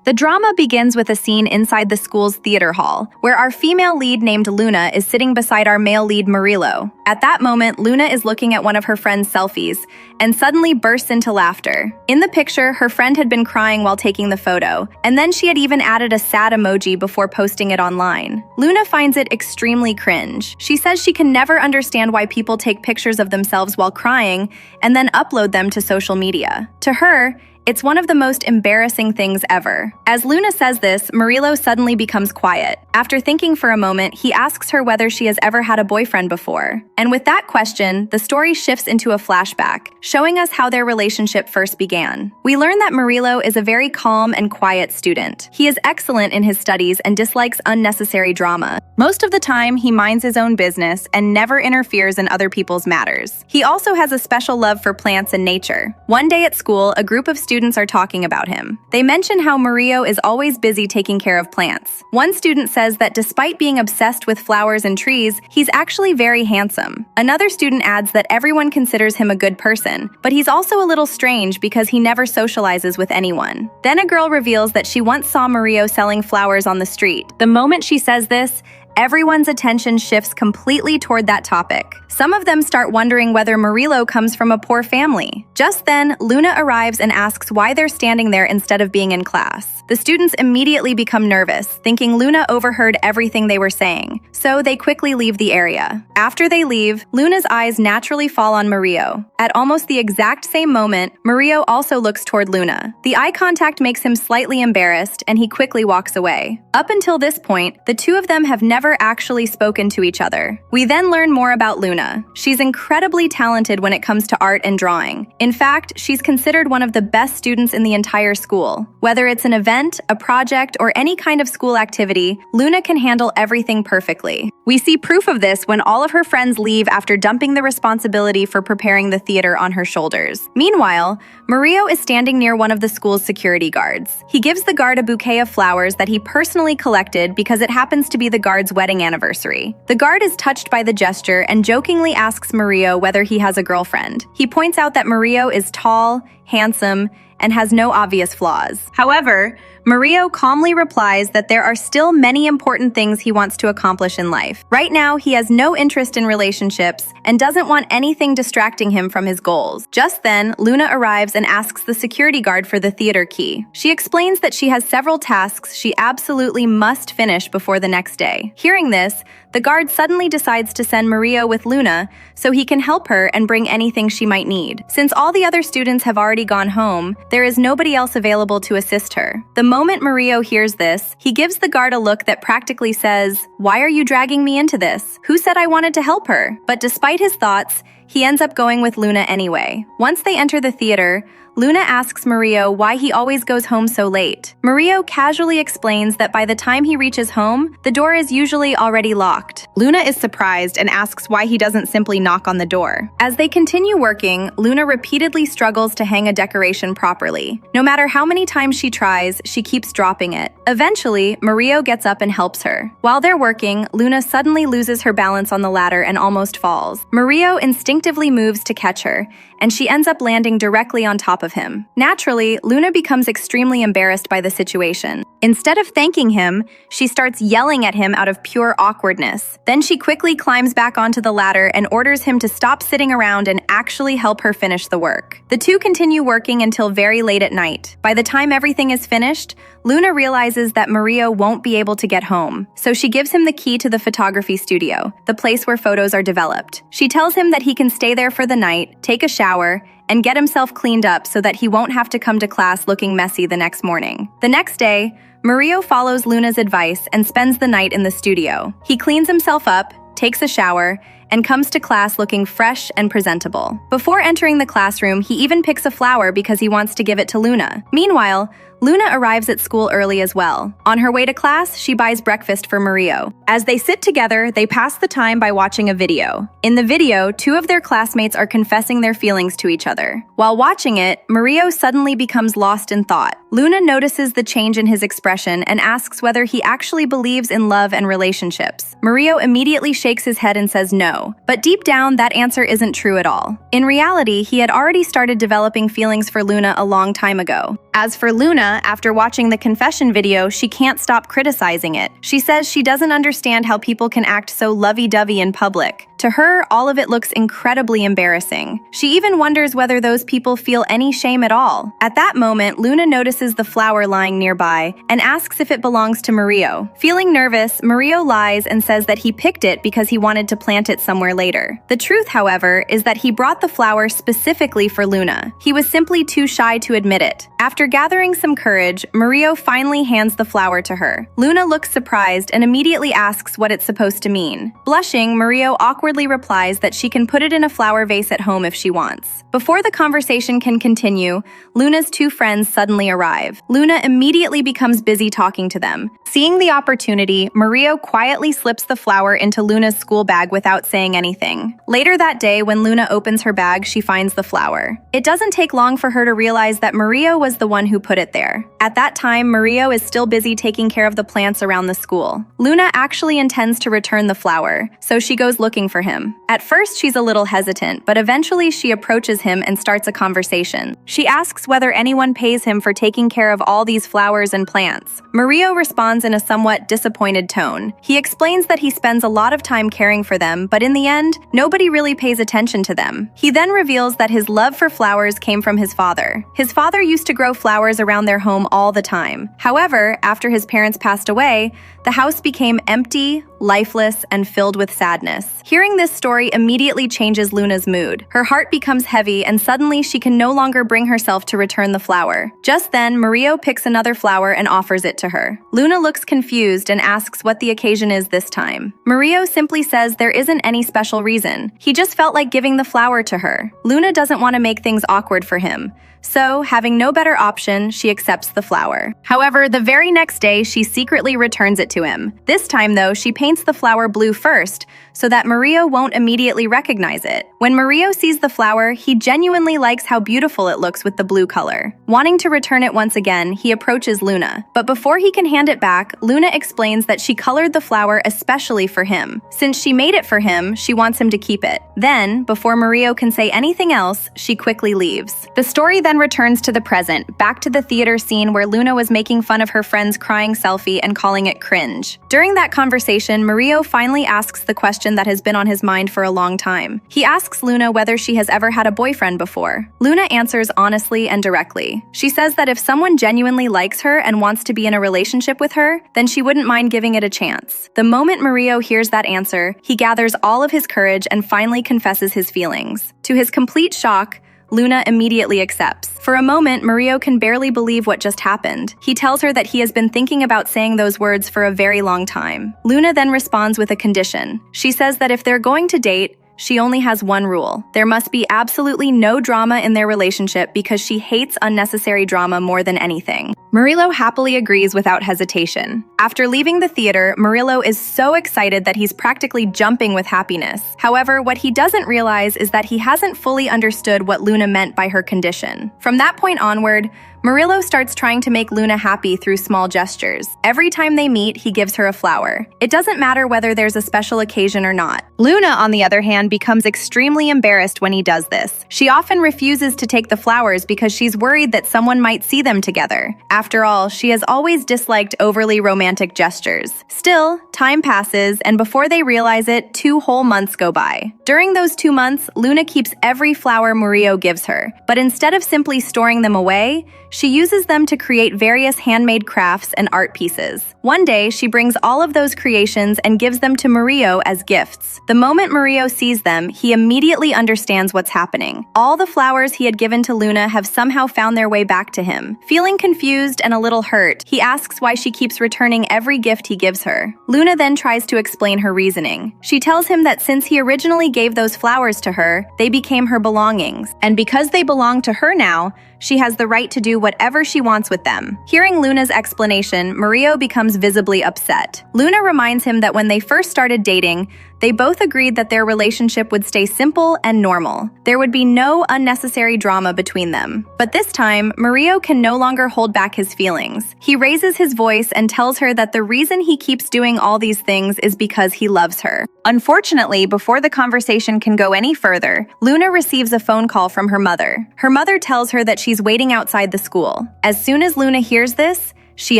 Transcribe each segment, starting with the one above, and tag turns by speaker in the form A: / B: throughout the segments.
A: The drama begins with a scene inside the school's theater hall, where our female lead named Luna is sitting beside our male lead Murilo. At that moment, Luna is looking at one of her friend's selfies and suddenly bursts into laughter. In the picture, her friend had been crying while taking the photo, and then she had even added a sad emoji before posting it online. Luna finds it extremely cringe. She says she can never understand why people take pictures of themselves while crying and then upload them to social media. To her, it's one of the most embarrassing things ever. As Luna says this, Murilo suddenly becomes quiet. After thinking for a moment, he asks her whether she has ever had a boyfriend before. And with that question, the story shifts into a flashback, showing us how their relationship first began. We learn that Murilo is a very calm and quiet student. He is excellent in his studies and dislikes unnecessary drama. Most of the time, he minds his own business and never interferes in other people's matters. He also has a special love for plants and nature. One day at school, a group of students are talking about him. They mention how Murilo is always busy taking care of plants. One student says that despite being obsessed with flowers and trees, he's actually very handsome. Another student adds that everyone considers him a good person, but he's also a little strange because he never socializes with anyone. Then a girl reveals that she once saw Murilo selling flowers on the street. The moment she says this, everyone's attention shifts completely toward that topic. Some of them start wondering whether Murilo comes from a poor family. Just then, Luna arrives and asks why they're standing there instead of being in class. The students immediately become nervous, thinking Luna overheard everything they were saying, so they quickly leave the area. After they leave, Luna's eyes naturally fall on Murilo. At almost the exact same moment, Murilo also looks toward Luna. The eye contact makes him slightly embarrassed, and he quickly walks away. Up until this point, the two of them have never actually spoken to each other. We then learn more about Luna. She's incredibly talented when it comes to art and drawing. In fact, she's considered one of the best students in the entire school. Whether it's an event, a project, or any kind of school activity, Luna can handle everything perfectly. We see proof of this when all of her friends leave after dumping the responsibility for preparing the theater on her shoulders. Meanwhile, Murilo is standing near one of the school's security guards. He gives the guard a bouquet of flowers that he personally collected because it happens to be the guard's wedding anniversary. The guard is touched by the gesture and jokingly asks Murilo whether he has a girlfriend. He points out that Murilo is tall, handsome, and has no obvious flaws. However, Murilo calmly replies that there are still many important things he wants to accomplish in life. Right now, he has no interest in relationships and doesn't want anything distracting him from his goals. Just then, Luna arrives and asks the security guard for the theater key. She explains that she has several tasks she absolutely must finish before the next day. Hearing this, the guard suddenly decides to send Murilo with Luna so he can help her and bring anything she might need. Since all the other students have already gone home, there is nobody else available to assist her. The moment Murilo hears this, he gives the guard a look that practically says, "Why are you dragging me into this? Who said I wanted to help her?" But despite his thoughts, he ends up going with Luna anyway. Once they enter the theater, Luna asks Murilo why he always goes home so late. Murilo casually explains that by the time he reaches home, the door is usually already locked. Luna is surprised and asks why he doesn't simply knock on the door. As they continue working, Luna repeatedly struggles to hang a decoration properly. No matter how many times she tries, she keeps dropping it. Eventually, Murilo gets up and helps her. While they're working, Luna suddenly loses her balance on the ladder and almost falls. Murilo instinctively moves to catch her, and she ends up landing directly on top of him. Naturally, Luna becomes extremely embarrassed by the situation. Instead of thanking him, she starts yelling at him out of pure awkwardness. Then she quickly climbs back onto the ladder and orders him to stop sitting around and actually help her finish the work. The two continue working until very late at night. By the time everything is finished, Luna realizes that Murilo won't be able to get home, so she gives him the key to the photography studio, the place where photos are developed. She tells him that he can stay there for the night, take a shower, and get himself cleaned up so that he won't have to come to class looking messy the next morning. The next day, Murilo follows Luna's advice and spends the night in the studio. He cleans himself up, takes a shower, and comes to class looking fresh and presentable. Before entering the classroom, he even picks a flower because he wants to give it to Luna. Meanwhile, Luna arrives at school early as well. On her way to class, she buys breakfast for Murilo. As they sit together, they pass the time by watching a video. In the video, two of their classmates are confessing their feelings to each other. While watching it, Murilo suddenly becomes lost in thought. Luna notices the change in his expression and asks whether he actually believes in love and relationships. Murilo immediately shakes his head and says no, but deep down, that answer isn't true at all. In reality, he had already started developing feelings for Luna a long time ago. As for Luna, after watching the confession video, she can't stop criticizing it. She says she doesn't understand how people can act so lovey-dovey in public. To her, all of it looks incredibly embarrassing. She even wonders whether those people feel any shame at all. At that moment, Luna notices the flower lying nearby and asks if it belongs to Mario. Feeling nervous, Mario lies and says that he picked it because he wanted to plant it somewhere later. The truth, however, is that he brought the flower specifically for Luna. He was simply too shy to admit it. After gathering some courage, Mario finally hands the flower to her. Luna looks surprised and immediately asks what it's supposed to mean. Blushing, Mario awkwardly replies that she can put it in a flower vase at home if she wants. Before the conversation can continue, Luna's two friends suddenly arrive. Luna immediately becomes busy talking to them. Seeing the opportunity, Mario quietly slips the flower into Luna's school bag without saying anything. Later that day, when Luna opens her bag, she finds the flower. It doesn't take long for her to realize that Mario was the one who put it there. At that time, Mario is still busy taking care of the plants around the school. Luna actually intends to return the flower, so she goes looking for him. At first, she's a little hesitant, but eventually she approaches him and starts a conversation. She asks whether anyone pays him for taking care of all these flowers and plants. Mario responds in a somewhat disappointed tone. He explains that he spends a lot of time caring for them, but in the end, nobody really pays attention to them. He then reveals that his love for flowers came from his father. His father used to grow flowers around their home all the time. However, after his parents passed away, the house became empty, lifeless, and filled with sadness. Hearing this story immediately changes Luna's mood. Her heart becomes heavy, and suddenly she can no longer bring herself to return the flower. Just then, Mario picks another flower and offers it to her. Luna looks confused and asks what the occasion is this time. Mario simply says there isn't any special reason. He just felt like giving the flower to her. Luna doesn't want to make things awkward for him. So, having no better option, she accepts the flower. However, the very next day, she secretly returns it to him. This time, though, she paints the flower blue first, so that Mario won't immediately recognize it. When Mario sees the flower, he genuinely likes how beautiful it looks with the blue color. Wanting to return it once again, he approaches Luna. But before he can hand it back, Luna explains that she colored the flower especially for him. Since she made it for him, she wants him to keep it. Then, before Mario can say anything else, she quickly leaves. The story then returns to the present, back to the theater scene where Luna was making fun of her friend's crying selfie and calling it cringe. During that conversation, Mario finally asks the question that has been on his mind for a long time. He asks Luna whether she has ever had a boyfriend before. Luna answers honestly and directly. She says that if someone genuinely likes her and wants to be in a relationship with her, then she wouldn't mind giving it a chance. The moment Mario hears that answer, he gathers all of his courage and finally confesses his feelings. To his complete shock, Luna immediately accepts. For a moment, Mario can barely believe what just happened. He tells her that he has been thinking about saying those words for a very long time. Luna then responds with a condition. She says that if they're going to date, she only has one rule. There must be absolutely no drama in their relationship because she hates unnecessary drama more than anything. Murilo happily agrees without hesitation. After leaving the theater, Murilo is so excited that he's practically jumping with happiness. However, what he doesn't realize is that he hasn't fully understood what Luna meant by her condition. From that point onward, Murilo starts trying to make Luna happy through small gestures. Every time they meet, he gives her a flower. It doesn't matter whether there's a special occasion or not. Luna, on the other hand, becomes extremely embarrassed when he does this. She often refuses to take the flowers because she's worried that someone might see them together. After all, she has always disliked overly romantic gestures. Still, time passes, and before they realize it, 2 whole months go by. During those 2 months, Luna keeps every flower Murillo gives her, but instead of simply storing them away, she uses them to create various handmade crafts and art pieces. One day, she brings all of those creations and gives them to Murillo as gifts. The moment Murillo sees them, he immediately understands what's happening. All the flowers he had given to Luna have somehow found their way back to him. Feeling confused and a little hurt, he asks why she keeps returning every gift he gives her. Luna then tries to explain her reasoning. She tells him that since he originally gave those flowers to her, they became her belongings. And because they belong to her now, she has the right to do whatever she wants with them. Hearing Luna's explanation, Murillo becomes visibly upset. Luna reminds him that when they first started dating, They both agreed that their relationship would stay simple and normal. There would be no unnecessary drama between them. But this time, Mario can no longer hold back his feelings. He raises his voice and tells her that the reason he keeps doing all these things is because he loves her. Unfortunately, before the conversation can go any further, Luna receives a phone call from her mother. Her mother tells her that she's waiting outside the school. As soon as Luna hears this, she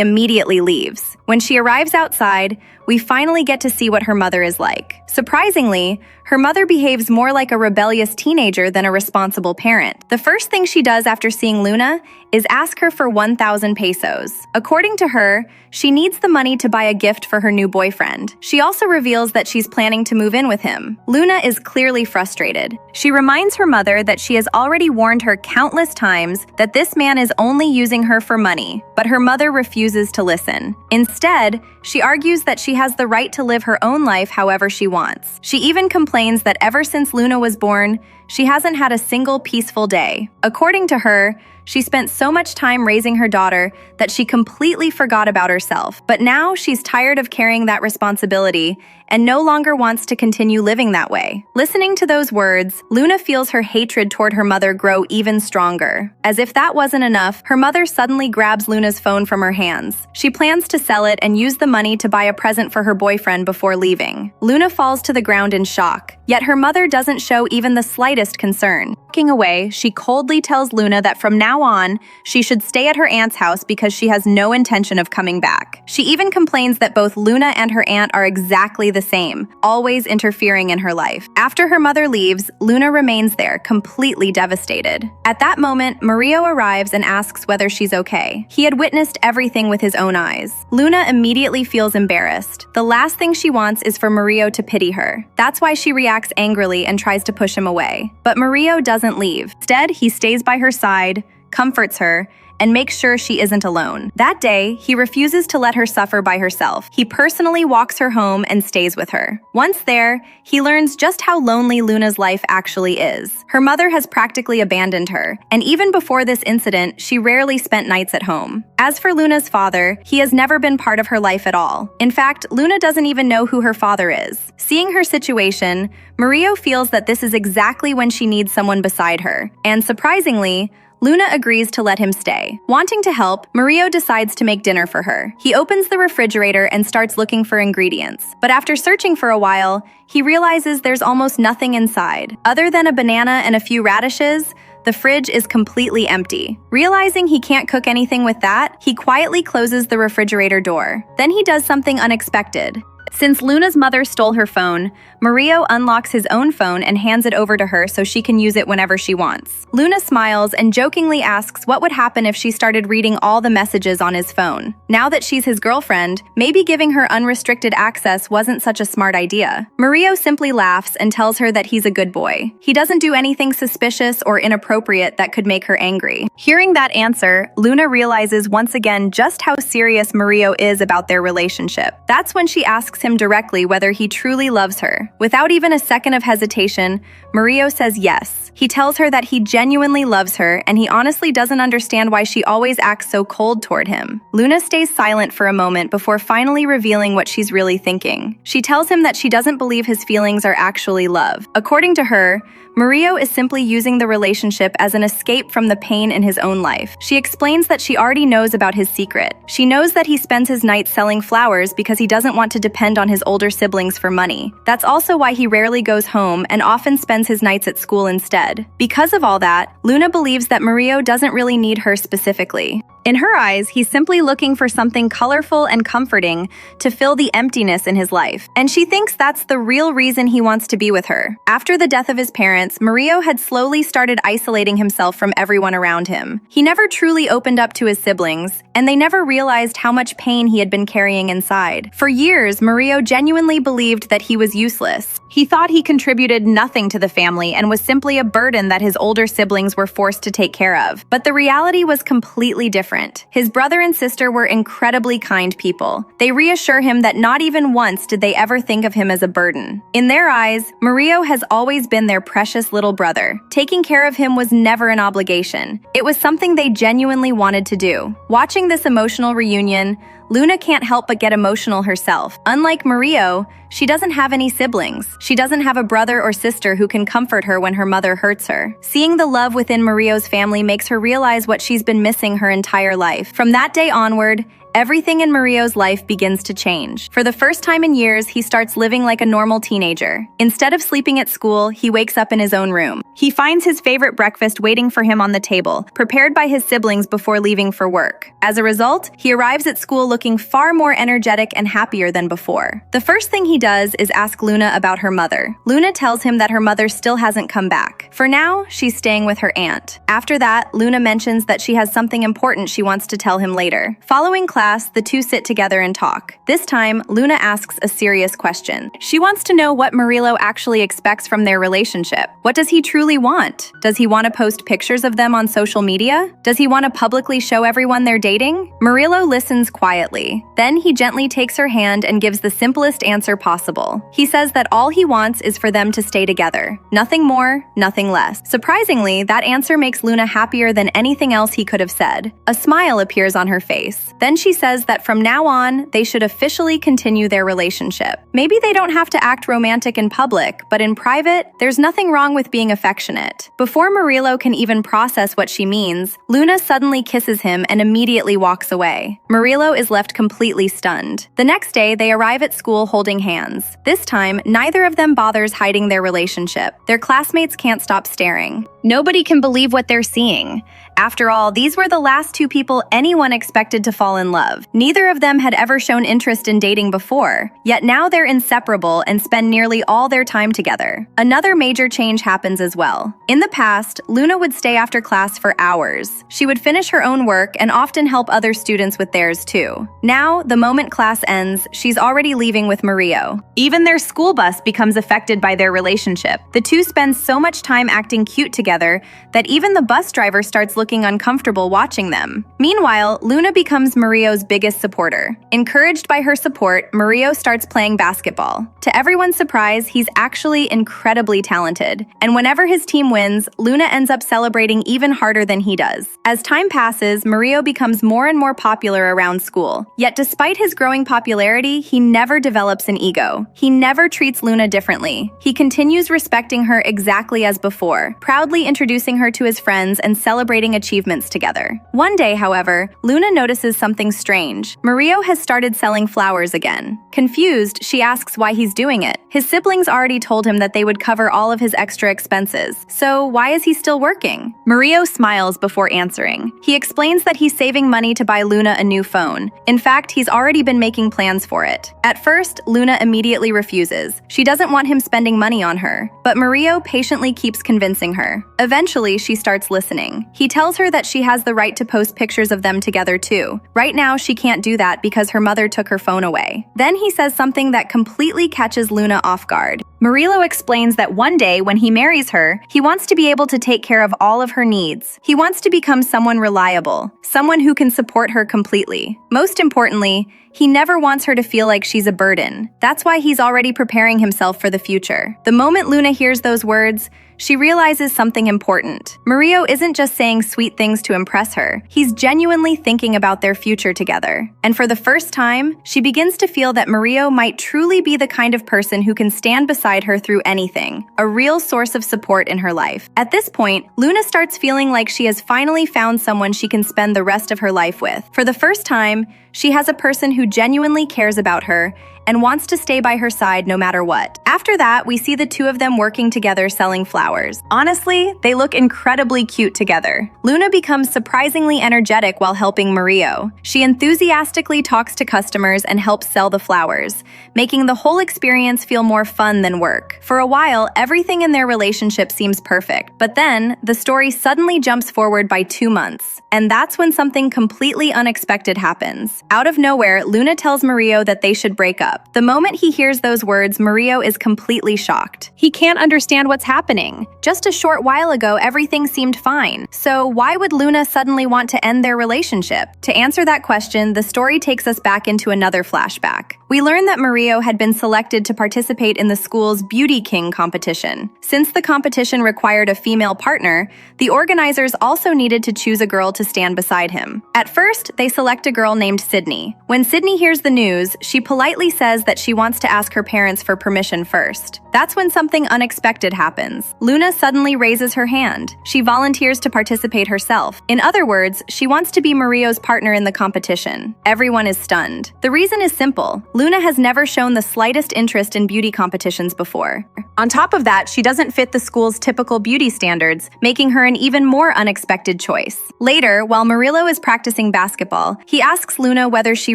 A: immediately leaves. When she arrives outside, we finally get to see what her mother is like. Surprisingly, her mother behaves more like a rebellious teenager than a responsible parent. The first thing she does after seeing Luna is ask her for 1,000 pesos. According to her, she needs the money to buy a gift for her new boyfriend. She also reveals that she's planning to move in with him. Luna is clearly frustrated. She reminds her mother that she has already warned her countless times that this man is only using her for money, but her mother refuses to listen. Instead, she argues that she has the right to live her own life however she wants. She even complains that ever since Luna was born, she hasn't had a single peaceful day. According to her, she spent so much time raising her daughter that she completely forgot about herself. But now she's tired of carrying that responsibility and no longer wants to continue living that way. Listening to those words, Luna feels her hatred toward her mother grow even stronger. As if that wasn't enough, her mother suddenly grabs Luna's phone from her hands. She plans to sell it and use the money to buy a present for her boyfriend before leaving. Luna falls to the ground in shock, yet her mother doesn't show even the slightest concern. Walking away, she coldly tells Luna that from now on, she should stay at her aunt's house because she has no intention of coming back. She even complains that both Luna and her aunt are exactly the same, always interfering in her life. After her mother leaves, Luna remains there, completely devastated. At that moment, Mario arrives and asks whether she's okay. He had witnessed everything with his own eyes. Luna immediately feels embarrassed. The last thing she wants is for Mario to pity her. That's why she reacts angrily and tries to push him away. But Mario doesn't leave. Instead, he stays by her side, comforts her, and makes sure she isn't alone. That day, he refuses to let her suffer by herself. He personally walks her home and stays with her. Once there, he learns just how lonely Luna's life actually is. Her mother has practically abandoned her, and even before this incident, she rarely spent nights at home. As for Luna's father, he has never been part of her life at all. In fact, Luna doesn't even know who her father is. Seeing her situation, Mario feels that this is exactly when she needs someone beside her, and surprisingly, Luna agrees to let him stay. Wanting to help, Mario decides to make dinner for her. He opens the refrigerator and starts looking for ingredients. But after searching for a while, he realizes there's almost nothing inside. Other than a banana and a few radishes, the fridge is completely empty. Realizing he can't cook anything with that, he quietly closes the refrigerator door. Then he does something unexpected. Since Luna's mother stole her phone, Mario unlocks his own phone and hands it over to her so she can use it whenever she wants. Luna smiles and jokingly asks what would happen if she started reading all the messages on his phone. Now that she's his girlfriend, maybe giving her unrestricted access wasn't such a smart idea. Mario simply laughs and tells her that he's a good boy. He doesn't do anything suspicious or inappropriate that could make her angry. Hearing that answer, Luna realizes once again just how serious Mario is about their relationship. That's when she asks him directly whether he truly loves her. Without even a second of hesitation, Mario says yes. He tells her that he genuinely loves her, and he honestly doesn't understand why she always acts so cold toward him. Luna stays silent for a moment before finally revealing what she's really thinking. She tells him that she doesn't believe his feelings are actually love. According to her, Mario is simply using the relationship as an escape from the pain in his own life. She explains that she already knows about his secret. She knows that he spends his nights selling flowers because he doesn't want to depend on his older siblings for money. That's also why he rarely goes home and often spends his nights at school instead. Because of all that, Luna believes that Mario doesn't really need her specifically. In her eyes, he's simply looking for something colorful and comforting to fill the emptiness in his life, and she thinks that's the real reason he wants to be with her. After the death of his parents, Mario had slowly started isolating himself from everyone around him. He never truly opened up to his siblings, and they never realized how much pain he had been carrying inside. For years, Mario genuinely believed that he was useless. He thought he contributed nothing to the family and was simply a burden that his older siblings were forced to take care of. But the reality was completely different. His brother and sister were incredibly kind people. They reassure him that not even once did they ever think of him as a burden. In their eyes, Mario has always been their precious little brother. Taking care of him was never an obligation. It was something they genuinely wanted to do. Watching this emotional reunion, Luna can't help but get emotional herself. Unlike Mario, she doesn't have any siblings. She doesn't have a brother or sister who can comfort her when her mother hurts her. Seeing the love within Mario's family makes her realize what she's been missing her entire life. From that day onward, everything in Mario's life begins to change. For the first time in years, he starts living like a normal teenager. Instead of sleeping at school, he wakes up in his own room. He finds his favorite breakfast waiting for him on the table, prepared by his siblings before leaving for work. As a result, he arrives at school looking far more energetic and happier than before. The first thing he does is ask Luna about her mother. Luna tells him that her mother still hasn't come back. For now, she's staying with her aunt. After that, Luna mentions that she has something important she wants to tell him later. Following class, the two sit together and talk. This time, Luna asks a serious question. She wants to know what Murilo actually expects from their relationship. What does he truly want? Does he want to post pictures of them on social media? Does he want to publicly show everyone they're dating? Murilo listens quietly. Then he gently takes her hand and gives the simplest answer possible. He says that all he wants is for them to stay together. Nothing more, nothing less. Surprisingly, that answer makes Luna happier than anything else he could have said. A smile appears on her face. Then she says that from now on, they should officially continue their relationship. Maybe they don't have to act romantic in public, but in private, there's nothing wrong with being affectionate. Before Murilo can even process what she means, Luna suddenly kisses him and immediately walks away. Murilo is left completely stunned. The next day, they arrive at school holding hands. This time, neither of them bothers hiding their relationship. Their classmates can't stop staring. Nobody can believe what they're seeing. After all, these were the last two people anyone expected to fall in love. Neither of them had ever shown interest in dating before, yet now they're inseparable and spend nearly all their time together. Another major change happens as well. In the past, Luna would stay after class for hours. She would finish her own work and often help other students with theirs too. Now, the moment class ends, she's already leaving with Mario. Even their school bus becomes affected by their relationship. The two spend so much time acting cute together that even the bus driver starts looking uncomfortable watching them. Meanwhile, Luna becomes Mario's biggest supporter. Encouraged by her support, Mario starts playing basketball. To everyone's surprise, he's actually incredibly talented. And whenever his team wins, Luna ends up celebrating even harder than he does. As time passes, Mario becomes more and more popular around school. Yet despite his growing popularity, he never develops an ego. He never treats Luna differently. He continues respecting her exactly as before, proudly introducing her to his friends and celebrating achievements together. One day, however, Luna notices something strange. Mario has started selling flowers again. Confused, she asks why he's doing it. His siblings already told him that they would cover all of his extra expenses, so why is he still working? Mario smiles before answering. He explains that he's saving money to buy Luna a new phone. In fact, he's already been making plans for it. At first, Luna immediately refuses. She doesn't want him spending money on her, but Mario patiently keeps convincing her. Eventually, she starts listening. He tells her that she has the right to post pictures of them together too. Right now, she can't do that because her mother took her phone away. Then he says something that completely catches Luna off guard. Murilo explains that one day when he marries her, he wants to be able to take care of all of her needs. He wants to become someone reliable, someone who can support her completely. Most importantly, he never wants her to feel like she's a burden. That's why he's already preparing himself for the future. The moment Luna hears those words, she realizes something important. Mario isn't just saying sweet things to impress her. He's genuinely thinking about their future together. And for the first time, she begins to feel that Mario might truly be the kind of person who can stand beside her through anything, a real source of support in her life. At this point, Luna starts feeling like she has finally found someone she can spend the rest of her life with. For the first time, she has a person who genuinely cares about her and wants to stay by her side no matter what. After that, we see the two of them working together selling flowers. Honestly, they look incredibly cute together. Luna becomes surprisingly energetic while helping Mario. She enthusiastically talks to customers and helps sell the flowers, making the whole experience feel more fun than work. For a while, everything in their relationship seems perfect, but then the story suddenly jumps forward by 2 months. And that's when something completely unexpected happens. Out of nowhere, Luna tells Mario that they should break up. The moment he hears those words, Mario is completely shocked. He can't understand what's happening. Just a short while ago, everything seemed fine. So why would Luna suddenly want to end their relationship? To answer that question, the story takes us back into another flashback. We learn that Mario had been selected to participate in the school's Beauty King competition. Since the competition required a female partner, the organizers also needed to choose a girl to stand beside him. At first, they select a girl named Sydney. When Sydney hears the news, she politely says that she wants to ask her parents for permission first. That's when something unexpected happens. Luna suddenly raises her hand. She volunteers to participate herself. In other words, she wants to be Mario's partner in the competition. Everyone is stunned. The reason is simple. Luna has never shown the slightest interest in beauty competitions before. On top of that, she doesn't fit the school's typical beauty standards, making her an even more unexpected choice. Later, while Murillo is practicing basketball, he asks Luna whether she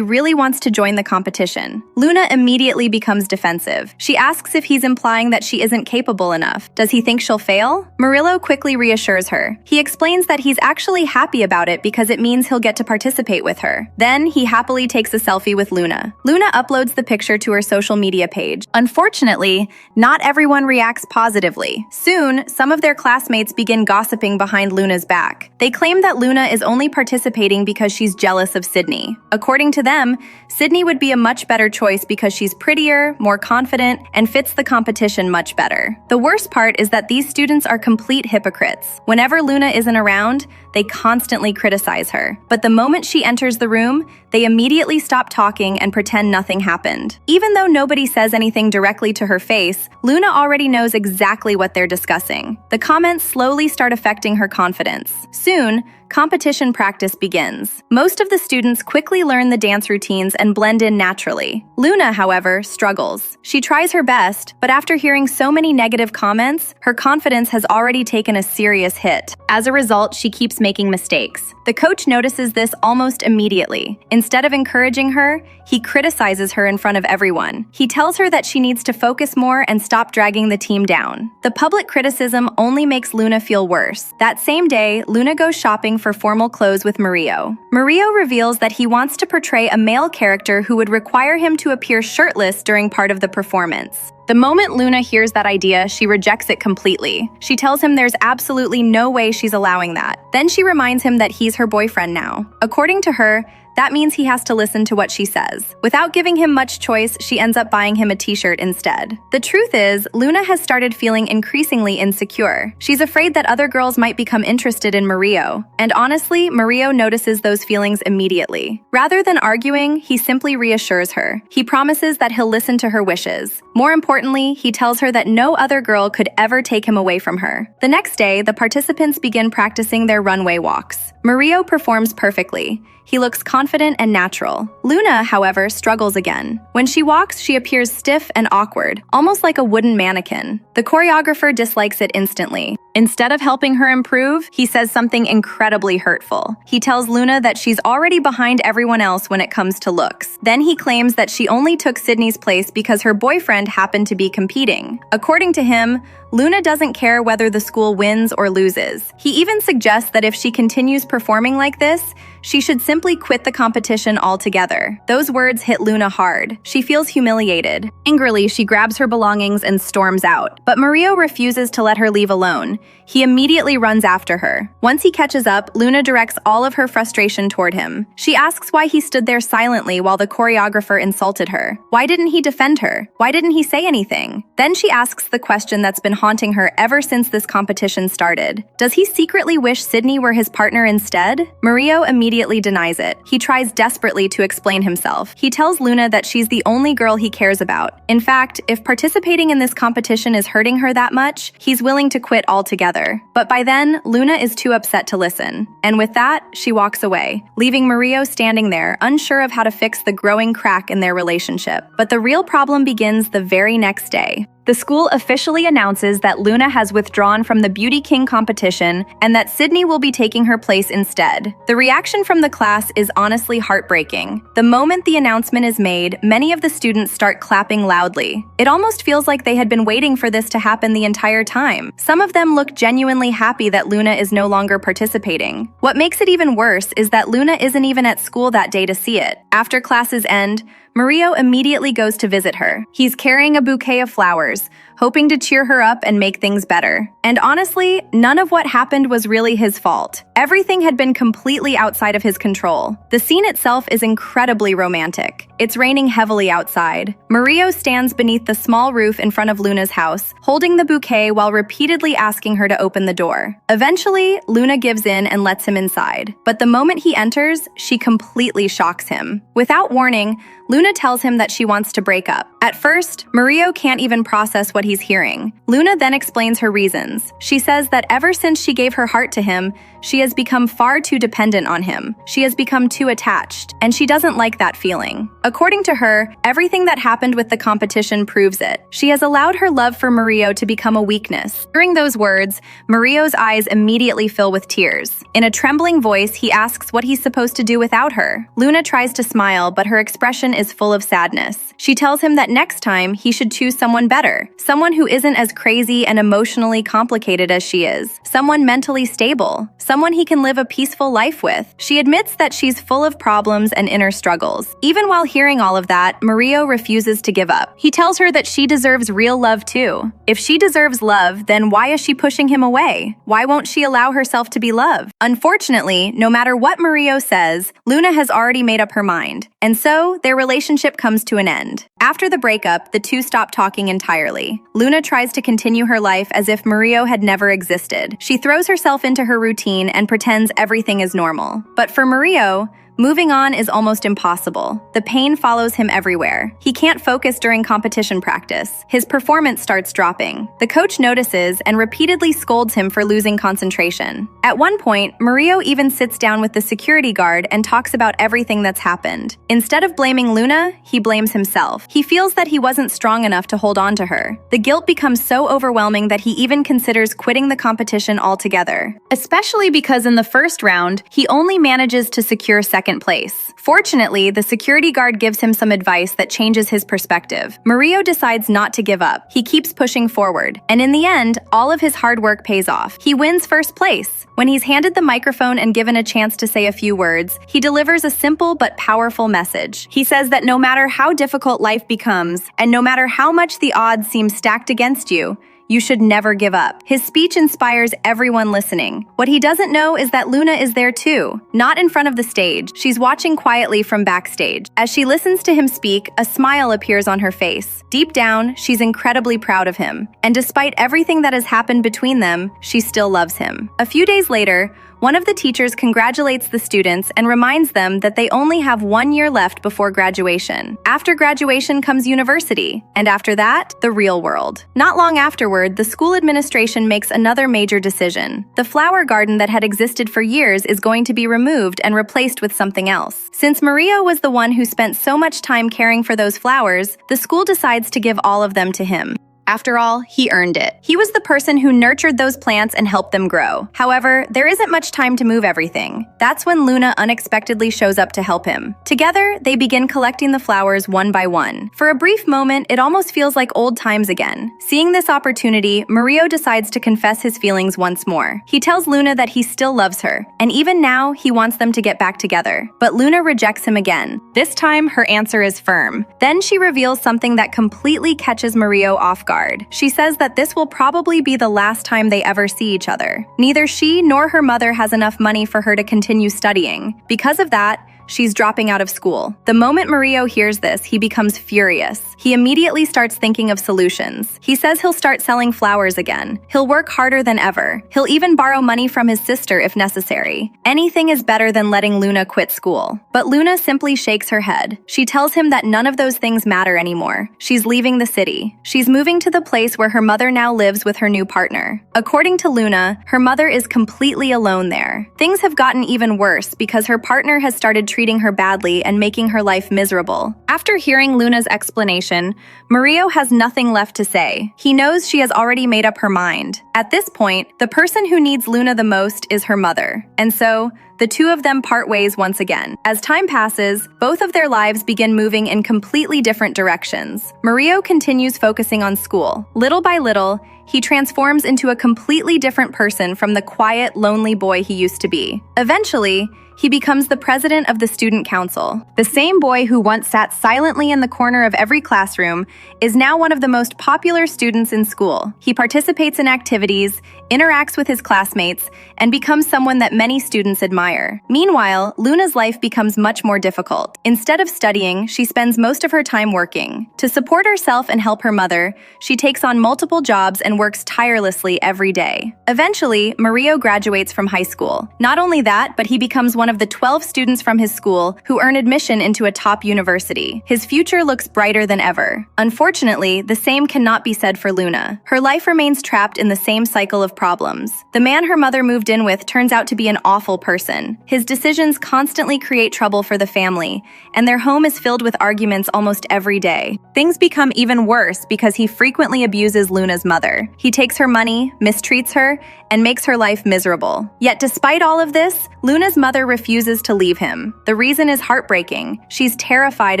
A: really wants to join the competition. Luna immediately becomes defensive. She asks if he's implying that she isn't capable enough. Does he think she'll fail? Murillo quickly reassures her. He explains that he's actually happy about it because it means he'll get to participate with her. Then, he happily takes a selfie with Luna. Luna uploads the picture to her social media page. Unfortunately, not everyone reacts positively. Soon, some of their classmates begin gossiping behind Luna's back. They claim that Luna is only participating because she's jealous of Sydney. According to them, Sydney would be a much better choice because she's prettier, more confident, and fits the competition much better. The worst part is that these students are complete hypocrites. Whenever Luna isn't around, they constantly criticize her. But the moment she enters the room, they immediately stop talking and pretend nothing happened. Even though nobody says anything directly to her face, Luna already knows exactly what they're discussing. The comments slowly start affecting her confidence. Soon, competition practice begins. Most of the students quickly learn the dance routines and blend in naturally. Luna, however, struggles. She tries her best, but after hearing so many negative comments, her confidence has already taken a serious hit. As a result, she keeps making mistakes. The coach notices this almost immediately. Instead of encouraging her, he criticizes her in front of everyone. He tells her that she needs to focus more and stop dragging the team down. The public criticism only makes Luna feel worse. That same day, Luna goes shopping for formal clothes with Murillo. Murillo reveals that he wants to portray a male character who would require him to appear shirtless during part of the performance. The moment Luna hears that idea, she rejects it completely. She tells him there's absolutely no way she's allowing that. Then she reminds him that he's her boyfriend now. According to her, that means he has to listen to what she says. Without giving him much choice, she ends up buying him a t-shirt instead. The truth is, Luna has started feeling increasingly insecure. She's afraid that other girls might become interested in Murillo. And honestly, Murillo notices those feelings immediately. Rather than arguing, he simply reassures her. He promises that he'll listen to her wishes. More importantly, he tells her that no other girl could ever take him away from her. The next day, the participants begin practicing their runway walks. Murillo performs perfectly. He looks confident and natural. Luna, however, struggles again. When she walks, she appears stiff and awkward, almost like a wooden mannequin. The choreographer dislikes it instantly. Instead of helping her improve, he says something incredibly hurtful. He tells Luna that she's already behind everyone else when it comes to looks. Then he claims that she only took Sydney's place because her boyfriend happened to be competing. According to him, Luna doesn't care whether the school wins or loses. He even suggests that if she continues performing like this, she should simply quit the competition altogether. Those words hit Luna hard. She feels humiliated. Angrily, she grabs her belongings and storms out. But Murillo refuses to let her leave alone. He immediately runs after her. Once he catches up, Luna directs all of her frustration toward him. She asks why he stood there silently while the choreographer insulted her. Why didn't he defend her? Why didn't he say anything? Then she asks the question that's been haunting her ever since this competition started. Does he secretly wish Sydney were his partner instead? Murillo immediately denies it. He tries desperately to explain himself. He tells Luna that she's the only girl he cares about. In fact, if participating in this competition is hurting her that much, he's willing to quit altogether. But by then, Luna is too upset to listen. And with that, she walks away, leaving Murillo standing there, unsure of how to fix the growing crack in their relationship. But the real problem begins the very next day. The school officially announces that Luna has withdrawn from the Beauty King competition and that Sydney will be taking her place instead. The reaction from the class is honestly heartbreaking. The moment the announcement is made, many of the students start clapping loudly. It almost feels like they had been waiting for this to happen the entire time. Some of them look genuinely happy that Luna is no longer participating. What makes it even worse is that Luna isn't even at school that day to see it. After classes end, Murillo immediately goes to visit her. He's carrying a bouquet of flowers, hoping to cheer her up and make things better. And honestly, none of what happened was really his fault. Everything had been completely outside of his control. The scene itself is incredibly romantic. It's raining heavily outside. Mario stands beneath the small roof in front of Luna's house, holding the bouquet while repeatedly asking her to open the door. Eventually, Luna gives in and lets him inside. But the moment he enters, she completely shocks him. Without warning, Luna tells him that she wants to break up. At first, Mario can't even process what he's hearing. Luna then explains her reasons. She says that ever since she gave her heart to him, she has become far too dependent on him. She has become too attached, and she doesn't like that feeling. According to her, everything that happened with the competition proves it. She has allowed her love for Mario to become a weakness. Hearing those words, Mario's eyes immediately fill with tears. In a trembling voice, he asks what he's supposed to do without her. Luna tries to smile, but her expression is full of sadness. She tells him that next time he should choose someone better, someone who isn't as crazy and emotionally complicated as she is, someone mentally stable, someone he can live a peaceful life with. She admits that she's full of problems and inner struggles. Even while hearing all of that, Mario refuses to give up. He tells her that she deserves real love too. If she deserves love, then why is she pushing him away? Why won't she allow herself to be loved? Unfortunately, no matter what Mario says, Luna has already made up her mind, and so their relationship comes to an end. After the breakup, the two stop talking entirely. Luna tries to continue her life as if Mario had never existed. She throws herself into her routine and pretends everything is normal. But for Mario, moving on is almost impossible. The pain follows him everywhere. He can't focus during competition practice. His performance starts dropping. The coach notices and repeatedly scolds him for losing concentration. At one point, Mario even sits down with the security guard and talks about everything that's happened. Instead of blaming Luna, he blames himself. He feels that he wasn't strong enough to hold on to her. The guilt becomes so overwhelming that he even considers quitting the competition altogether. Especially because in the first round, he only manages to secure second place. Fortunately, the security guard gives him some advice that changes his perspective. Mario decides not to give up. He keeps pushing forward, and in the end, all of his hard work pays off. He wins first place. When he's handed the microphone and given a chance to say a few words, he delivers a simple but powerful message. He says that no matter how difficult life becomes, and no matter how much the odds seem stacked against you, you should never give up. His speech inspires everyone listening. What he doesn't know is that Luna is there too, not in front of the stage. She's watching quietly from backstage. As she listens to him speak, a smile appears on her face. Deep down, she's incredibly proud of him. And despite everything that has happened between them, she still loves him. A few days later, one of the teachers congratulates the students and reminds them that they only have 1 year left before graduation. After graduation comes university, and after that, the real world. Not long afterward, the school administration makes another major decision. The flower garden that had existed for years is going to be removed and replaced with something else. Since Mario was the one who spent so much time caring for those flowers, the school decides to give all of them to him. After all, he earned it. He was the person who nurtured those plants and helped them grow. However, there isn't much time to move everything. That's when Luna unexpectedly shows up to help him. Together, they begin collecting the flowers one by one. For a brief moment, it almost feels like old times again. Seeing this opportunity, Mario decides to confess his feelings once more. He tells Luna that he still loves her, and even now, he wants them to get back together. But Luna rejects him again. This time, her answer is firm. Then she reveals something that completely catches Mario off guard. She says that this will probably be the last time they ever see each other. Neither she nor her mother has enough money for her to continue studying. Because of that, she's dropping out of school. The moment Mario hears this, he becomes furious. He immediately starts thinking of solutions. He says he'll start selling flowers again. He'll work harder than ever. He'll even borrow money from his sister if necessary. Anything is better than letting Luna quit school. But Luna simply shakes her head. She tells him that none of those things matter anymore. She's leaving the city. She's moving to the place where her mother now lives with her new partner. According to Luna, her mother is completely alone there. Things have gotten even worse because her partner has started treating her badly and making her life miserable. After hearing Luna's explanation, Mario has nothing left to say. He knows she has already made up her mind. At this point, the person who needs Luna the most is her mother. And so, the two of them part ways once again. As time passes, both of their lives begin moving in completely different directions. Mario continues focusing on school. Little by little, he transforms into a completely different person from the quiet, lonely boy he used to be. Eventually, he becomes the president of the student council. The same boy who once sat silently in the corner of every classroom is now one of the most popular students in school. He participates in activities, interacts with his classmates, and becomes someone that many students admire. Meanwhile, Luna's life becomes much more difficult. Instead of studying, she spends most of her time working. To support herself and help her mother, she takes on multiple jobs and works tirelessly every day. Eventually, Mario graduates from high school. Not only that, but he becomes one of the 12 students from his school who earn admission into a top university. His future looks brighter than ever. Unfortunately, the same cannot be said for Luna. Her life remains trapped in the same cycle of problems. The man her mother moved in with turns out to be an awful person. His decisions constantly create trouble for the family, and their home is filled with arguments almost every day. Things become even worse because he frequently abuses Luna's mother. He takes her money, mistreats her, and makes her life miserable. Yet despite all of this, Luna's mother refuses to leave him. The reason is heartbreaking. She's terrified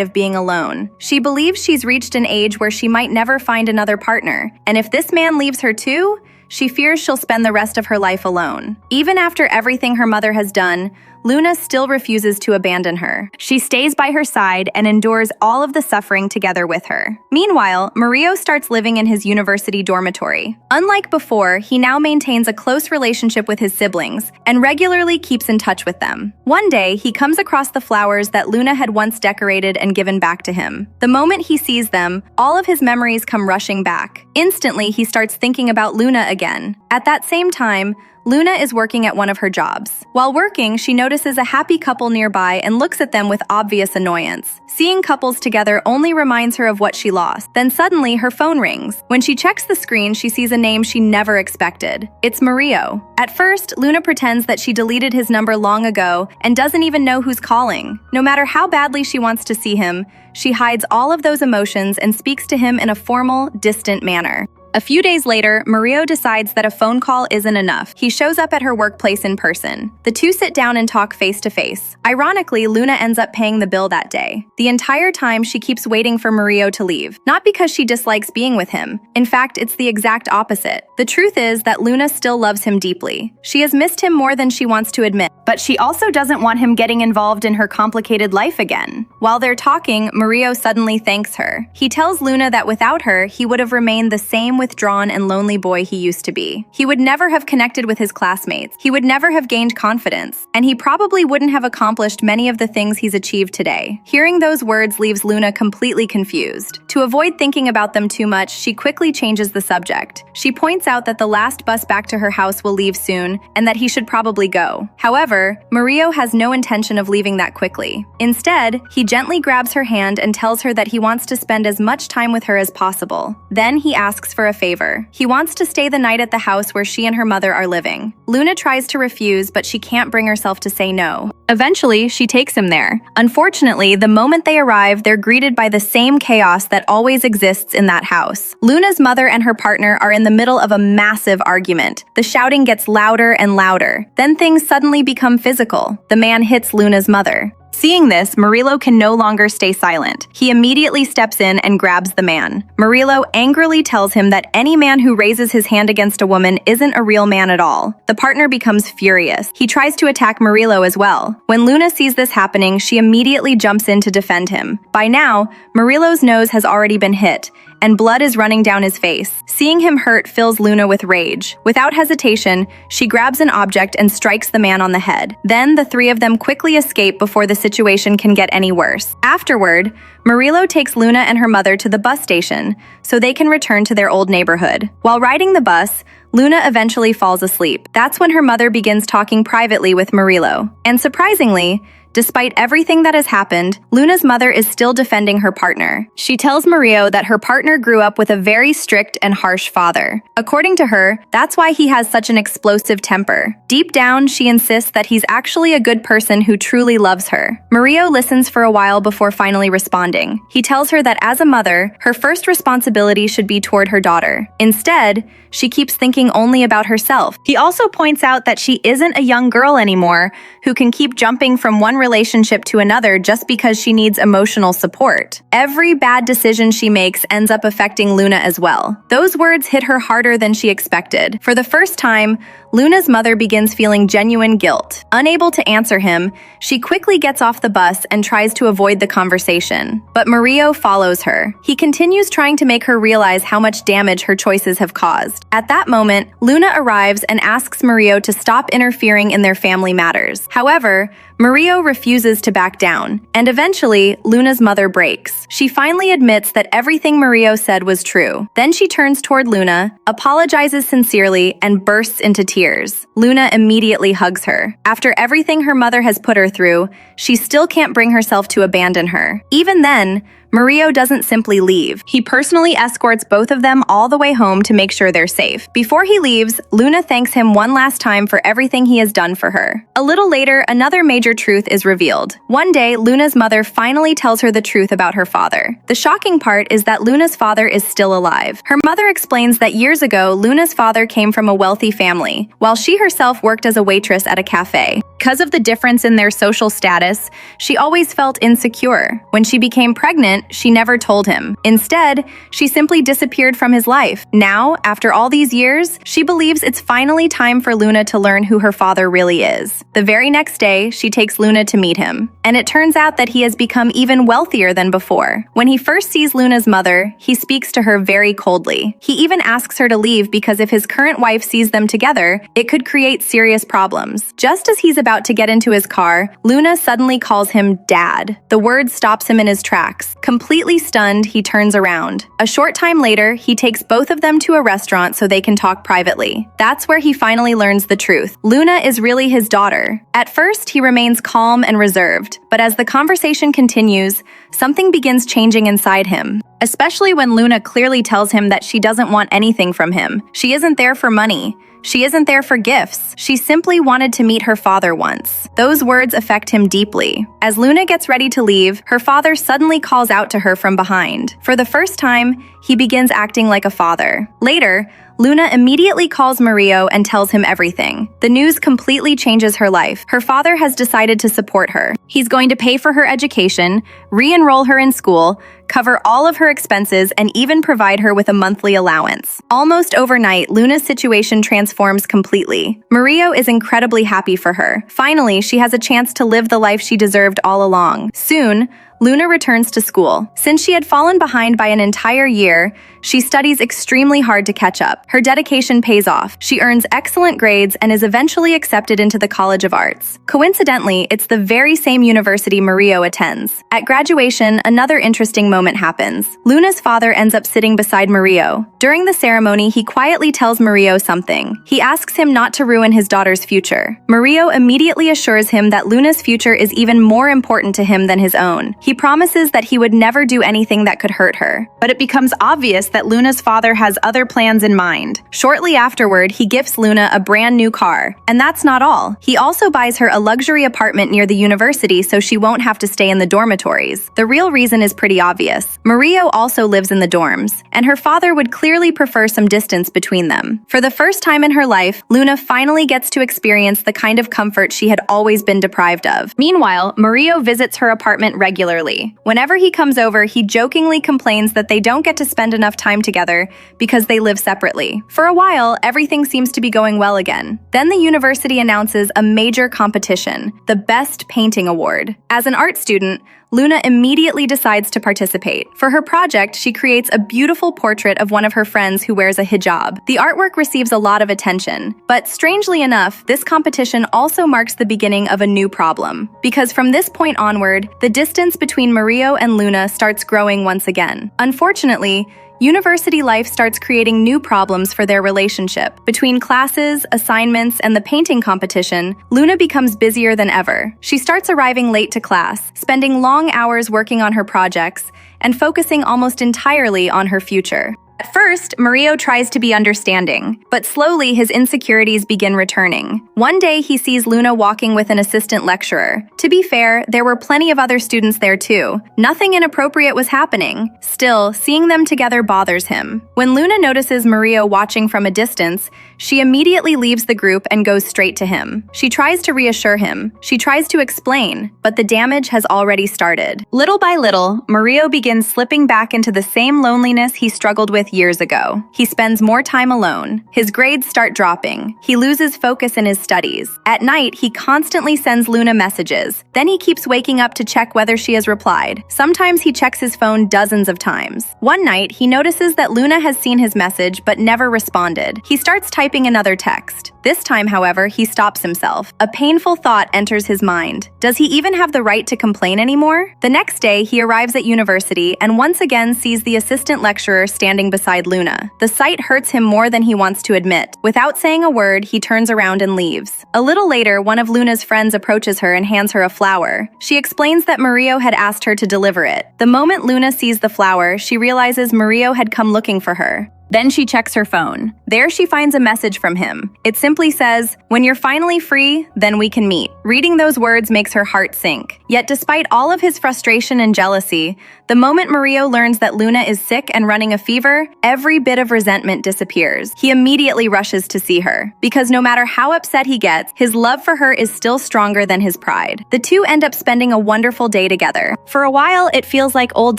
A: of being alone. She believes she's reached an age where she might never find another partner, and if this man leaves her too, she fears she'll spend the rest of her life alone. Even after everything her mother has done, Luna still refuses to abandon her. She stays by her side and endures all of the suffering together with her. Meanwhile, Mario starts living in his university dormitory. Unlike before, he now maintains a close relationship with his siblings and regularly keeps in touch with them. One day, he comes across the flowers that Luna had once decorated and given back to him. The moment he sees them, all of his memories come rushing back. Instantly, he starts thinking about Luna again. At that same time, Luna is working at one of her jobs. While working, she notices a happy couple nearby and looks at them with obvious annoyance. Seeing couples together only reminds her of what she lost. Then suddenly, her phone rings. When she checks the screen, she sees a name she never expected. It's Mario. At first, Luna pretends that she deleted his number long ago and doesn't even know who's calling. No matter how badly she wants to see him, she hides all of those emotions and speaks to him in a formal, distant manner. A few days later, Mario decides that a phone call isn't enough. He shows up at her workplace in person. The two sit down and talk face to face. Ironically, Luna ends up paying the bill that day. The entire time, she keeps waiting for Mario to leave. Not because she dislikes being with him. In fact, it's the exact opposite. The truth is that Luna still loves him deeply. She has missed him more than she wants to admit, but she also doesn't want him getting involved in her complicated life again. While they're talking, Mario suddenly thanks her. He tells Luna that without her, he would have remained the same withdrawn and lonely boy he used to be. He would never have connected with his classmates. He would never have gained confidence. And he probably wouldn't have accomplished many of the things he's achieved today. Hearing those words leaves Luna completely confused. To avoid thinking about them too much, she quickly changes the subject. She points out that the last bus back to her house will leave soon, and that he should probably go. However, Mario has no intention of leaving that quickly. Instead, he gently grabs her hand and tells her that he wants to spend as much time with her as possible. Then he asks for a favor. He wants to stay the night at the house where she and her mother are living. Luna tries to refuse, but she can't bring herself to say no. Eventually, she takes him there. Unfortunately, the moment they arrive, they're greeted by the same chaos that always exists in that house. Luna's mother and her partner are in the middle of a massive argument. The shouting gets louder and louder. Then things suddenly become physical. The man hits Luna's mother. Seeing this, Murilo can no longer stay silent. He immediately steps in and grabs the man. Murilo angrily tells him that any man who raises his hand against a woman isn't a real man at all. The partner becomes furious. He tries to attack Murilo as well. When Luna sees this happening, she immediately jumps in to defend him. By now, Murilo's nose has already been hit, and blood is running down his face. Seeing him hurt fills Luna with rage. Without hesitation, she grabs an object and strikes the man on the head. Then the three of them quickly escape before the situation can get any worse. Afterward, Murilo takes Luna and her mother to the bus station so they can return to their old neighborhood. While riding the bus, Luna eventually falls asleep. That's when her mother begins talking privately with Murilo. And surprisingly, Despite everything that has happened, Luna's mother is still defending her partner. She tells Mario that her partner grew up with a very strict and harsh father. According to her, that's why he has such an explosive temper. Deep down, she insists that he's actually a good person who truly loves her. Mario listens for a while before finally responding. He tells her that as a mother, her first responsibility should be toward her daughter. Instead, she keeps thinking only about herself. He also points out that she isn't a young girl anymore who can keep jumping from one relationship to another just because she needs emotional support. Every bad decision she makes ends up affecting Luna as well. Those words hit her harder than she expected. For the first time, Luna's mother begins feeling genuine guilt. Unable to answer him, she quickly gets off the bus and tries to avoid the conversation. But Mario follows her. He continues trying to make her realize how much damage her choices have caused. At that moment, Luna arrives and asks Mario to stop interfering in their family matters. However, Mario refuses to back down, and eventually, Luna's mother breaks. She finally admits that everything Mario said was true. Then she turns toward Luna, apologizes sincerely, and bursts into tears. Luna immediately hugs her. After everything her mother has put her through, she still can't bring herself to abandon her. Even then, Mario doesn't simply leave. He personally escorts both of them all the way home to make sure they're safe. Before he leaves, Luna thanks him one last time for everything he has done for her. A little later, another major truth is revealed. One day, Luna's mother finally tells her the truth about her father. The shocking part is that Luna's father is still alive. Her mother explains that years ago, Luna's father came from a wealthy family, while she herself worked as a waitress at a cafe. Because of the difference in their social status, she always felt insecure. When she became pregnant, she never told him. Instead, she simply disappeared from his life. Now, after all these years, she believes it's finally time for Luna to learn who her father really is. The very next day, she takes Luna to meet him. And it turns out that he has become even wealthier than before. When he first sees Luna's mother, he speaks to her very coldly. He even asks her to leave because if his current wife sees them together, it could create serious problems. Just as he's about to get into his car, Luna suddenly calls him Dad. The word stops him in his tracks. Completely stunned, he turns around. A short time later, he takes both of them to a restaurant so they can talk privately. That's where he finally learns the truth. Luna is really his daughter. At first, he remains calm and reserved, but as the conversation continues, something begins changing inside him. Especially when Luna clearly tells him that she doesn't want anything from him. She isn't there for money. She isn't there for gifts. She simply wanted to meet her father once. Those words affect him deeply. As Luna gets ready to leave, her father suddenly calls out to her from behind. For the first time, he begins acting like a father. Later, Luna immediately calls Mario and tells him everything. The news completely changes her life. Her father has decided to support her. He's going to pay for her education, re-enroll her in school, cover all of her expenses, and even provide her with a monthly allowance. Almost overnight, Luna's situation transforms completely. Mario is incredibly happy for her. Finally, she has a chance to live the life she deserved all along. Soon, Luna returns to school. Since she had fallen behind by an entire year, she studies extremely hard to catch up. Her dedication pays off. She earns excellent grades and is eventually accepted into the College of Arts. Coincidentally, it's the very same university Mario attends. At graduation, another interesting moment happens. Luna's father ends up sitting beside Mario. During the ceremony, he quietly tells Mario something. He asks him not to ruin his daughter's future. Mario immediately assures him that Luna's future is even more important to him than his own. He promises that he would never do anything that could hurt her. But it becomes obvious that Luna's father has other plans in mind. Shortly afterward, he gifts Luna a brand new car. And that's not all. He also buys her a luxury apartment near the university so she won't have to stay in the dormitories. The real reason is pretty obvious. Mario also lives in the dorms, and her father would clearly prefer some distance between them. For the first time in her life, Luna finally gets to experience the kind of comfort she had always been deprived of. Meanwhile, Mario visits her apartment regularly. Whenever he comes over, he jokingly complains that they don't get to spend enough time together because they live separately. For a while, everything seems to be going well again. Then the university announces a major competition, the Best Painting Award. As an art student, Luna immediately decides to participate. For her project, she creates a beautiful portrait of one of her friends who wears a hijab. The artwork receives a lot of attention, but strangely enough, this competition also marks the beginning of a new problem. Because from this point onward, the distance between Mario and Luna starts growing once again. Unfortunately, University life starts creating new problems for their relationship. Between classes, assignments, and the painting competition, Luna becomes busier than ever. She starts arriving late to class, spending long hours working on her projects, and focusing almost entirely on her future. At first, Mario tries to be understanding, but slowly his insecurities begin returning. One day, he sees Luna walking with an assistant lecturer. To be fair, there were plenty of other students there too. Nothing inappropriate was happening. Still, seeing them together bothers him. When Luna notices Mario watching from a distance, she immediately leaves the group and goes straight to him. She tries to reassure him. She tries to explain, but the damage has already started. Little by little, Mario begins slipping back into the same loneliness he struggled with years ago. He spends more time alone. His grades start dropping. He loses focus in his studies. At night, he constantly sends Luna messages. Then he keeps waking up to check whether she has replied. Sometimes he checks his phone dozens of times. One night, he notices that Luna has seen his message but never responded. He starts typing another text. This time, however, he stops himself. A painful thought enters his mind. Does he even have the right to complain anymore? The next day, he arrives at university and once again sees the assistant lecturer standing beside Luna. The sight hurts him more than he wants to admit. Without saying a word, he turns around and leaves. A little later, one of Luna's friends approaches her and hands her a flower. She explains that Mario had asked her to deliver it. The moment Luna sees the flower, she realizes Mario had come looking for her. Then she checks her phone. There she finds a message from him. It simply says, "When you're finally free, then we can meet." Reading those words makes her heart sink. Yet despite all of his frustration and jealousy, the moment Mario learns that Luna is sick and running a fever, every bit of resentment disappears. He immediately rushes to see her. Because no matter how upset he gets, his love for her is still stronger than his pride. The two end up spending a wonderful day together. For a while, it feels like old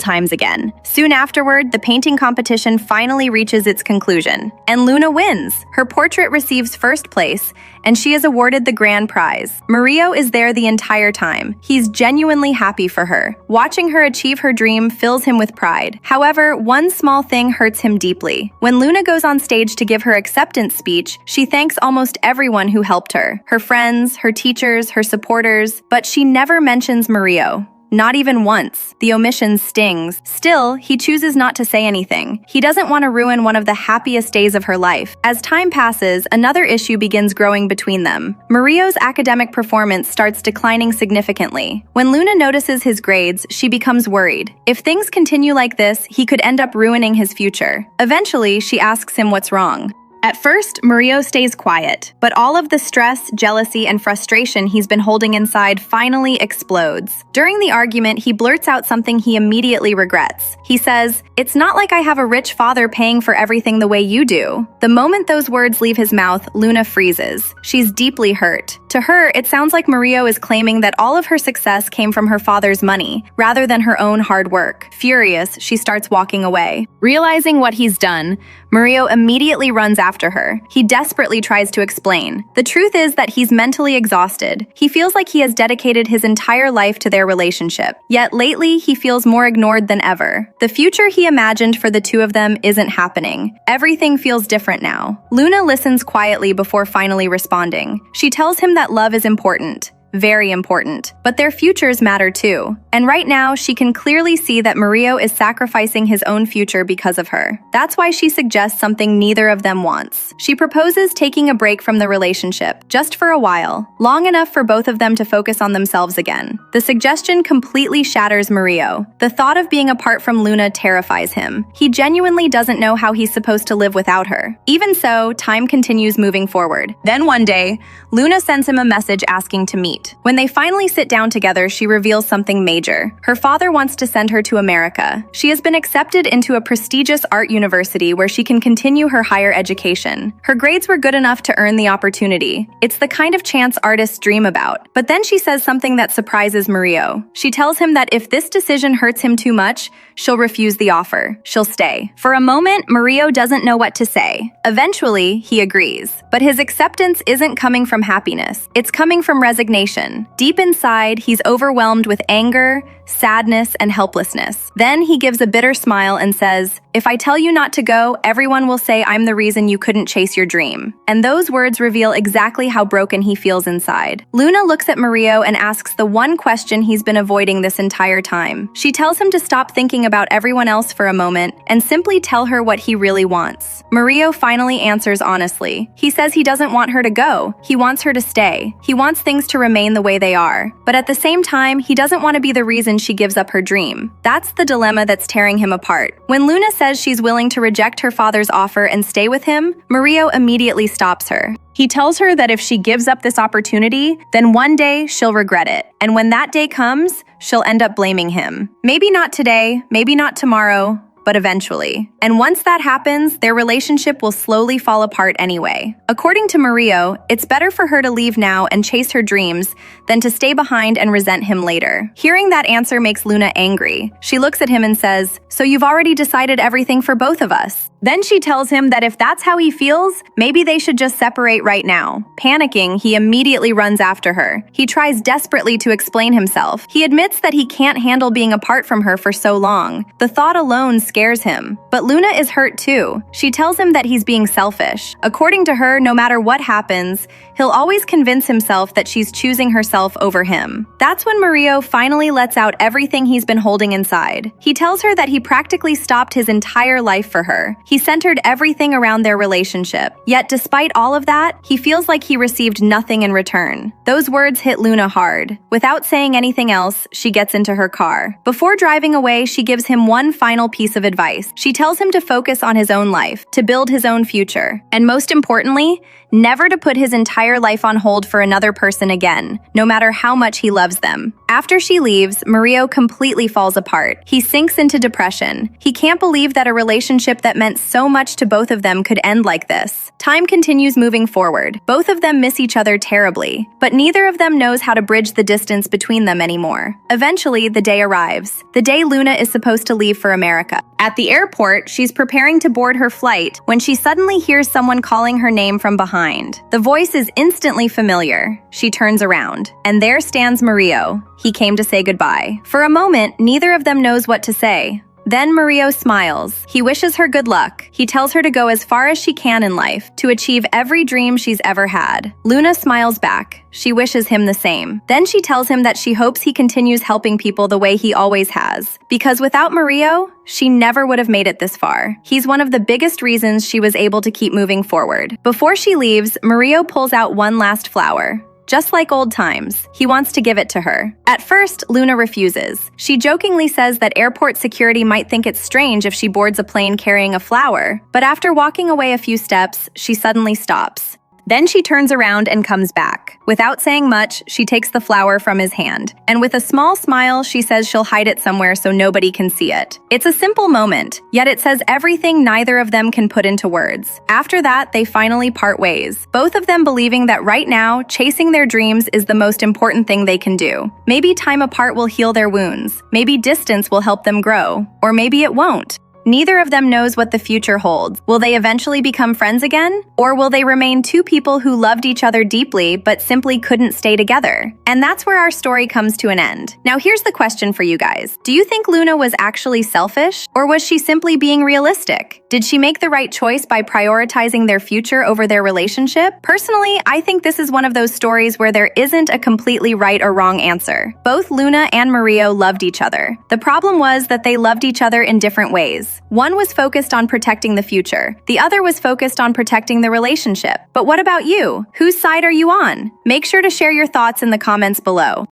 A: times again. Soon afterward, the painting competition finally reaches its conclusion, and Luna wins. Her portrait receives first place, and she is awarded the grand prize. Mario is there the entire time. He's genuinely happy for her. Watching her achieve her dream fills him with pride. However, one small thing hurts him deeply. When Luna goes on stage to give her acceptance speech, she thanks almost everyone who helped her. Her friends, her teachers, her supporters, but she never mentions Mario. Not even once. The omission stings. Still, he chooses not to say anything. He doesn't want to ruin one of the happiest days of her life. As time passes, another issue begins growing between them. Mario's academic performance starts declining significantly. When Luna notices his grades, she becomes worried. If things continue like this, he could end up ruining his future. Eventually, she asks him what's wrong. At first, Mario stays quiet, but all of the stress, jealousy, and frustration he's been holding inside finally explodes. During the argument, he blurts out something he immediately regrets. He says, "It's not like I have a rich father paying for everything the way you do." The moment those words leave his mouth, Luna freezes. She's deeply hurt. To her, it sounds like Mario is claiming that all of her success came from her father's money, rather than her own hard work. Furious, she starts walking away. Realizing what he's done, Mario immediately runs after her. He desperately tries to explain. The truth is that he's mentally exhausted. He feels like he has dedicated his entire life to their relationship. Yet lately, he feels more ignored than ever. The future he imagined for the two of them isn't happening. Everything feels different now. Luna listens quietly before finally responding. She tells him that love is important. Very important. But their futures matter too. And right now, she can clearly see that Mario is sacrificing his own future because of her. That's why she suggests something neither of them wants. She proposes taking a break from the relationship, just for a while, long enough for both of them to focus on themselves again. The suggestion completely shatters Mario. The thought of being apart from Luna terrifies him. He genuinely doesn't know how he's supposed to live without her. Even so, time continues moving forward. Then one day, Luna sends him a message asking to meet. When they finally sit down together, she reveals something major. Her father wants to send her to America. She has been accepted into a prestigious art university where she can continue her higher education. Her grades were good enough to earn the opportunity. It's the kind of chance artists dream about. But then she says something that surprises Mario. She tells him that if this decision hurts him too much, she'll refuse the offer. She'll stay. For a moment, Mario doesn't know what to say. Eventually, he agrees. But his acceptance isn't coming from happiness. It's coming from resignation. Deep inside, he's overwhelmed with anger, sadness, and helplessness. Then he gives a bitter smile and says, "If I tell you not to go, everyone will say I'm the reason you couldn't chase your dream." And those words reveal exactly how broken he feels inside. Luna looks at Mario and asks the one question he's been avoiding this entire time. She tells him to stop thinking about everyone else for a moment and simply tell her what he really wants. Mario finally answers honestly. He says he doesn't want her to go. He wants her to stay. He wants things to remain the way they are. But at the same time, he doesn't want to be the reason she gives up her dream. That's the dilemma that's tearing him apart. When Luna says she's willing to reject her father's offer and stay with him, Mario immediately stops her. He tells her that if she gives up this opportunity, then one day she'll regret it. And when that day comes, she'll end up blaming him. Maybe not today, maybe not tomorrow, but eventually. And once that happens, their relationship will slowly fall apart anyway. According to Mario, it's better for her to leave now and chase her dreams than to stay behind and resent him later. Hearing that answer makes Luna angry. She looks at him and says, "So you've already decided everything for both of us?" Then she tells him that if that's how he feels, maybe they should just separate right now. Panicking, he immediately runs after her. He tries desperately to explain himself. He admits that he can't handle being apart from her for so long. The thought alone scares him. But Luna is hurt too. She tells him that he's being selfish. According to her, no matter what happens, he'll always convince himself that she's choosing herself over him. That's when Mario finally lets out everything he's been holding inside. He tells her that he practically stopped his entire life for her. He centered everything around their relationship. Yet despite all of that, he feels like he received nothing in return. Those words hit Luna hard. Without saying anything else, she gets into her car. Before driving away, she gives him one final piece of advice. She tells him to focus on his own life, to build his own future, and most importantly, never to put his entire life on hold for another person again, no matter how much he loves them. After she leaves, Mario completely falls apart. He sinks into depression. He can't believe that a relationship that meant so much to both of them could end like this. Time continues moving forward. Both of them miss each other terribly, but neither of them knows how to bridge the distance between them anymore. Eventually, the day arrives. The day Luna is supposed to leave for America. At the airport, she's preparing to board her flight when she suddenly hears someone calling her name from behind. The voice is instantly familiar. She turns around, and there stands Mario. He came to say goodbye. For a moment, neither of them knows what to say. Then Mario smiles. He wishes her good luck. He tells her to go as far as she can in life, to achieve every dream she's ever had. Luna smiles back. She wishes him the same. Then she tells him that she hopes he continues helping people the way he always has. Because without Mario, she never would have made it this far. He's one of the biggest reasons she was able to keep moving forward. Before she leaves, Mario pulls out one last flower. Just like old times, he wants to give it to her. At first, Luna refuses. She jokingly says that airport security might think it's strange if she boards a plane carrying a flower, but after walking away a few steps, she suddenly stops. Then she turns around and comes back. Without saying much, she takes the flower from his hand, and with a small smile, she says she'll hide it somewhere so nobody can see it. It's a simple moment, yet it says everything neither of them can put into words. After that, they finally part ways, both of them believing that right now, chasing their dreams is the most important thing they can do. Maybe time apart will heal their wounds, maybe distance will help them grow, or maybe it won't. Neither of them knows what the future holds. Will they eventually become friends again? Or will they remain two people who loved each other deeply but simply couldn't stay together? And that's where our story comes to an end. Now here's the question for you guys. Do you think Luna was actually selfish? Or was she simply being realistic? Did she make the right choice by prioritizing their future over their relationship? Personally, I think this is one of those stories where there isn't a completely right or wrong answer. Both Luna and Mario loved each other. The problem was that they loved each other in different ways. One was focused on protecting the future. The other was focused on protecting the relationship. But what about you? Whose side are you on? Make sure to share your thoughts in the comments below.